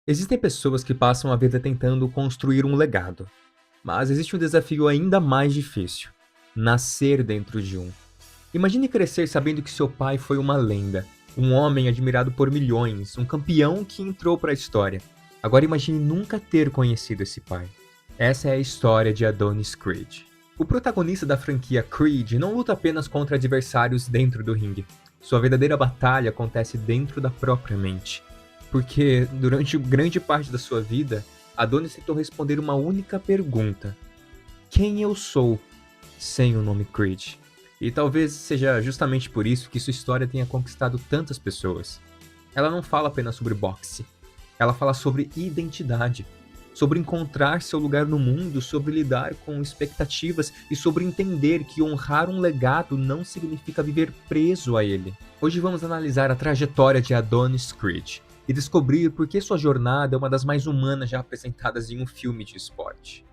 Existem pessoas que passam a vida tentando construir um legado, mas existe um desafio ainda mais difícil: nascer dentro de um. Imagine crescer sabendo que seu pai foi uma lenda, um homem admirado por milhões, um campeão que entrou para a história. Agora imagine nunca ter conhecido esse pai. Essa é a história de Adonis Creed. O protagonista da franquia Creed não luta apenas contra adversários dentro do ringue. Sua verdadeira batalha acontece dentro da própria mente. Porque, durante grande parte da sua vida, Adonis tentou responder uma única pergunta: quem eu sou sem o nome Creed? E talvez seja justamente por isso que sua história tenha conquistado tantas pessoas. Ela não fala apenas sobre boxe, ela fala sobre identidade, sobre encontrar seu lugar no mundo, sobre lidar com expectativas e sobre entender que honrar um legado não significa viver preso a ele. Hoje vamos analisar a trajetória de Adonis Creed e descobrir por que sua jornada é uma das mais humanas já apresentadas em um filme de esporte.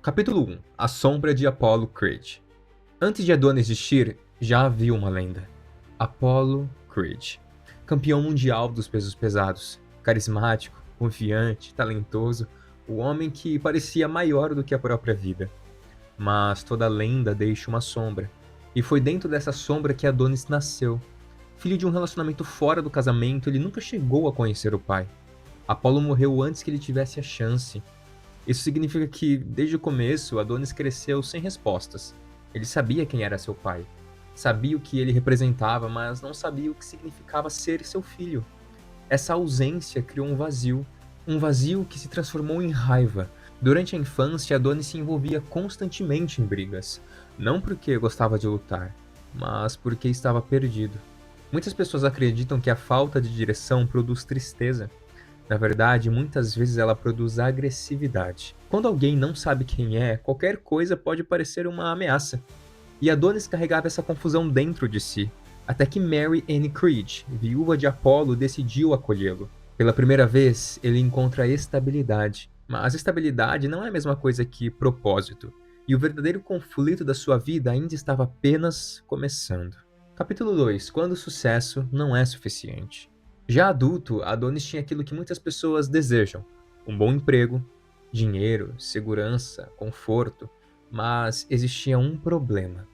Capítulo 1: A Sombra de Apollo Creed. Antes de Adonis existir, já havia uma lenda: Apollo Creed, campeão mundial dos pesos pesados, carismático, confiante, talentoso, o homem que parecia maior do que a própria vida. Mas toda lenda deixa uma sombra, e foi dentro dessa sombra que Adonis nasceu. Filho de um relacionamento fora do casamento, ele nunca chegou a conhecer o pai. Apollo morreu antes que ele tivesse a chance. Isso significa que, desde o começo, Adonis cresceu sem respostas. Ele sabia quem era seu pai, sabia o que ele representava, mas não sabia o que significava ser seu filho. Essa ausência criou um vazio que se transformou em raiva. Durante a infância, Adonis se envolvia constantemente em brigas, não porque gostava de lutar, mas porque estava perdido. Muitas pessoas acreditam que a falta de direção produz tristeza. Na verdade, muitas vezes ela produz agressividade. Quando alguém não sabe quem é, qualquer coisa pode parecer uma ameaça. E Adonis carregava essa confusão dentro de si, até que Mary Ann Creed, viúva de Apollo, decidiu acolhê-lo. Pela primeira vez, ele encontra estabilidade. Mas estabilidade não é a mesma coisa que propósito, e o verdadeiro conflito da sua vida ainda estava apenas começando. Capítulo 2: Quando o sucesso não é suficiente. Já adulto, Adonis tinha aquilo que muitas pessoas desejam: um bom emprego, dinheiro, segurança, conforto, mas existia um problema.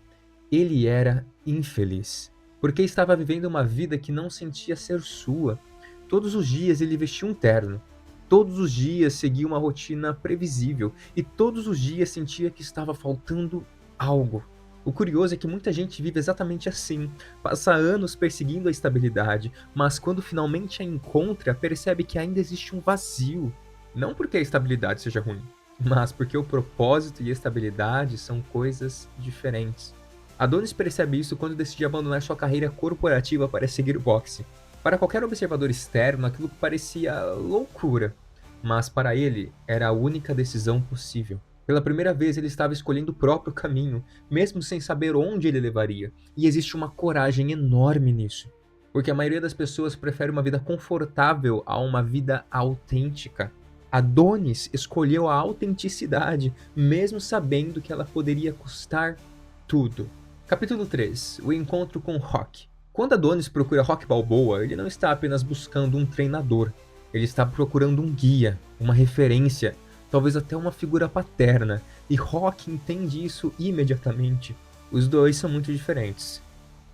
Ele era infeliz, porque estava vivendo uma vida que não sentia ser sua. Todos os dias ele vestia um terno, todos os dias seguia uma rotina previsível e todos os dias sentia que estava faltando algo. O curioso é que muita gente vive exatamente assim, passa anos perseguindo a estabilidade, mas quando finalmente a encontra, percebe que ainda existe um vazio. Não porque a estabilidade seja ruim, mas porque o propósito e a estabilidade são coisas diferentes. Adonis percebe isso quando decide abandonar sua carreira corporativa para seguir o boxe. Para qualquer observador externo, aquilo parecia loucura, mas para ele era a única decisão possível. Pela primeira vez, ele estava escolhendo o próprio caminho, mesmo sem saber onde ele levaria, e existe uma coragem enorme nisso. Porque a maioria das pessoas prefere uma vida confortável a uma vida autêntica. Adonis escolheu a autenticidade, mesmo sabendo que ela poderia custar tudo. Capítulo 3: O encontro com Rock. Quando Adonis procura Rock Balboa, ele não está apenas buscando um treinador. Ele está procurando um guia, uma referência, talvez até uma figura paterna. E Rock entende isso imediatamente. Os dois são muito diferentes.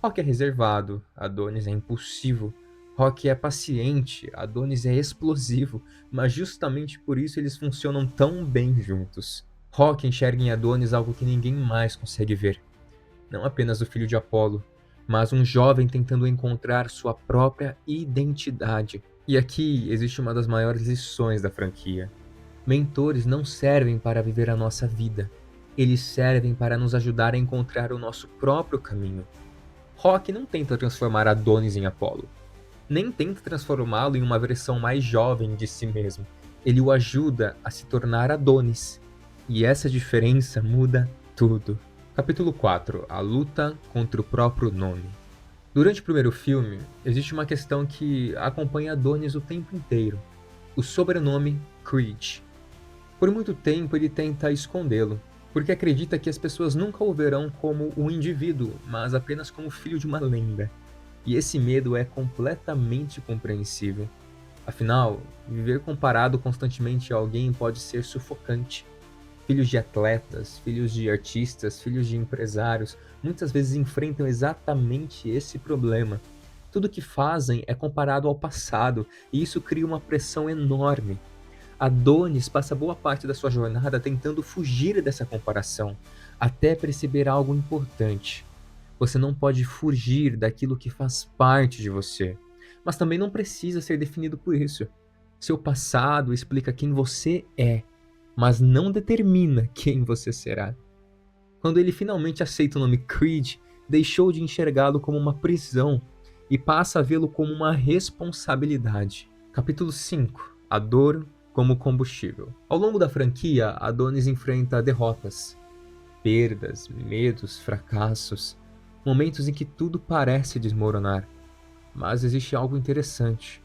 Rock é reservado, Adonis é impulsivo. Rock é paciente, Adonis é explosivo, mas justamente por isso eles funcionam tão bem juntos. Rock enxerga em Adonis algo que ninguém mais consegue ver: não apenas o filho de Apolo, mas um jovem tentando encontrar sua própria identidade. E aqui existe uma das maiores lições da franquia: mentores não servem para viver a nossa vida, eles servem para nos ajudar a encontrar o nosso próprio caminho. Rock não tenta transformar Adonis em Apolo, nem tenta transformá-lo em uma versão mais jovem de si mesmo. Ele o ajuda a se tornar Adonis. E essa diferença muda tudo. Capítulo 4: A luta contra o próprio nome. Durante o primeiro filme, existe uma questão que acompanha Adonis o tempo inteiro: o sobrenome Creed. Por muito tempo ele tenta escondê-lo, porque acredita que as pessoas nunca o verão como um indivíduo, mas apenas como filho de uma lenda. E esse medo é completamente compreensível. Afinal, viver comparado constantemente a alguém pode ser sufocante. Filhos de atletas, filhos de artistas, filhos de empresários, muitas vezes enfrentam exatamente esse problema. Tudo que fazem é comparado ao passado, e isso cria uma pressão enorme. Adonis passa boa parte da sua jornada tentando fugir dessa comparação, até perceber algo importante. Você não pode fugir daquilo que faz parte de você, mas também não precisa ser definido por isso. Seu passado explica quem você é, mas não determina quem você será. Quando ele finalmente aceita o nome Creed, deixou de enxergá-lo como uma prisão e passa a vê-lo como uma responsabilidade. Capítulo 5: A dor como combustível. Ao longo da franquia, Adonis enfrenta derrotas, perdas, medos, fracassos, momentos em que tudo parece desmoronar. Mas existe algo interessante.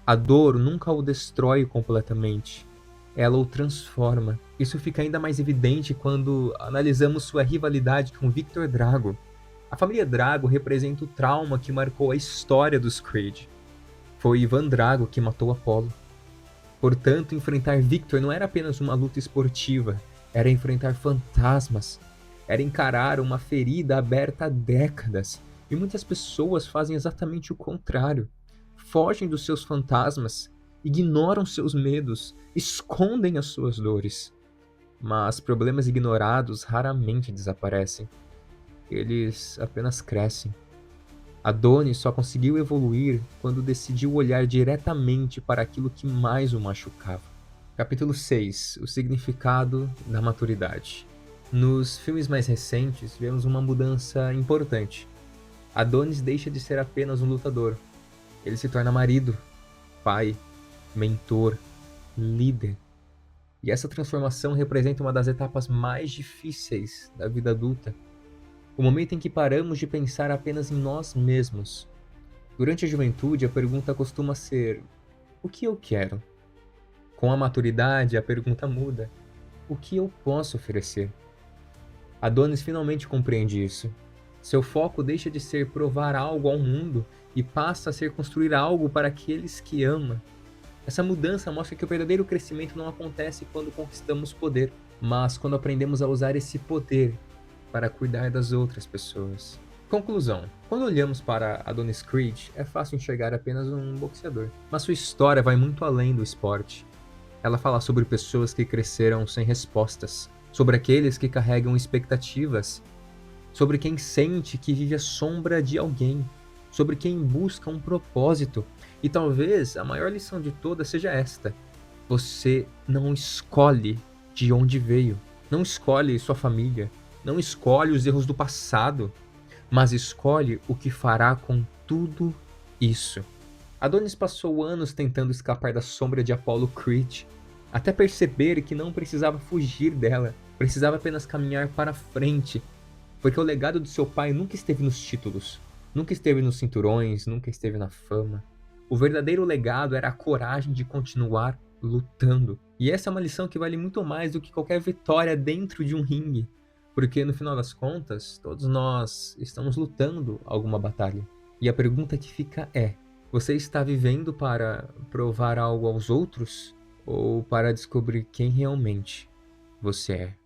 A dor nunca o destrói completamente. Ela o transforma. Isso fica ainda mais evidente quando analisamos sua rivalidade com Victor Drago. A família Drago representa o trauma que marcou a história dos Creed. Foi Ivan Drago que matou Apollo. Portanto, enfrentar Victor não era apenas uma luta esportiva, era enfrentar fantasmas, era encarar uma ferida aberta há décadas. E muitas pessoas fazem exatamente o contrário. Fogem dos seus fantasmas, ignoram seus medos, escondem as suas dores. Mas problemas ignorados raramente desaparecem. Eles apenas crescem. Adonis só conseguiu evoluir quando decidiu olhar diretamente para aquilo que mais o machucava. Capítulo 6: O significado da maturidade. Nos filmes mais recentes, vemos uma mudança importante. Adonis deixa de ser apenas um lutador. Ele se torna marido, pai, mentor, líder. E essa transformação representa uma das etapas mais difíceis da vida adulta. O momento em que paramos de pensar apenas em nós mesmos. Durante a juventude, a pergunta costuma ser: o que eu quero? Com a maturidade, a pergunta muda: o que eu posso oferecer? Adonis finalmente compreende isso. Seu foco deixa de ser provar algo ao mundo e passa a ser construir algo para aqueles que ama. Essa mudança mostra que o verdadeiro crescimento não acontece quando conquistamos poder, mas quando aprendemos a usar esse poder para cuidar das outras pessoas. Conclusão: quando olhamos para Adonis Creed, é fácil enxergar apenas um boxeador, mas sua história vai muito além do esporte. Ela fala sobre pessoas que cresceram sem respostas, sobre aqueles que carregam expectativas, sobre quem sente que vive à sombra de alguém, sobre quem busca um propósito. E talvez a maior lição de todas seja esta: você não escolhe de onde veio, não escolhe sua família, não escolhe os erros do passado, mas escolhe o que fará com tudo isso. Adonis passou anos tentando escapar da sombra de Apollo Creed, até perceber que não precisava fugir dela, precisava apenas caminhar para frente, porque o legado do seu pai nunca esteve nos títulos, nunca esteve nos cinturões, nunca esteve na fama. O verdadeiro legado era a coragem de continuar lutando. E essa é uma lição que vale muito mais do que qualquer vitória dentro de um ringue, porque no final das contas, todos nós estamos lutando alguma batalha. E a pergunta que fica é: você está vivendo para provar algo aos outros ou para descobrir quem realmente você é?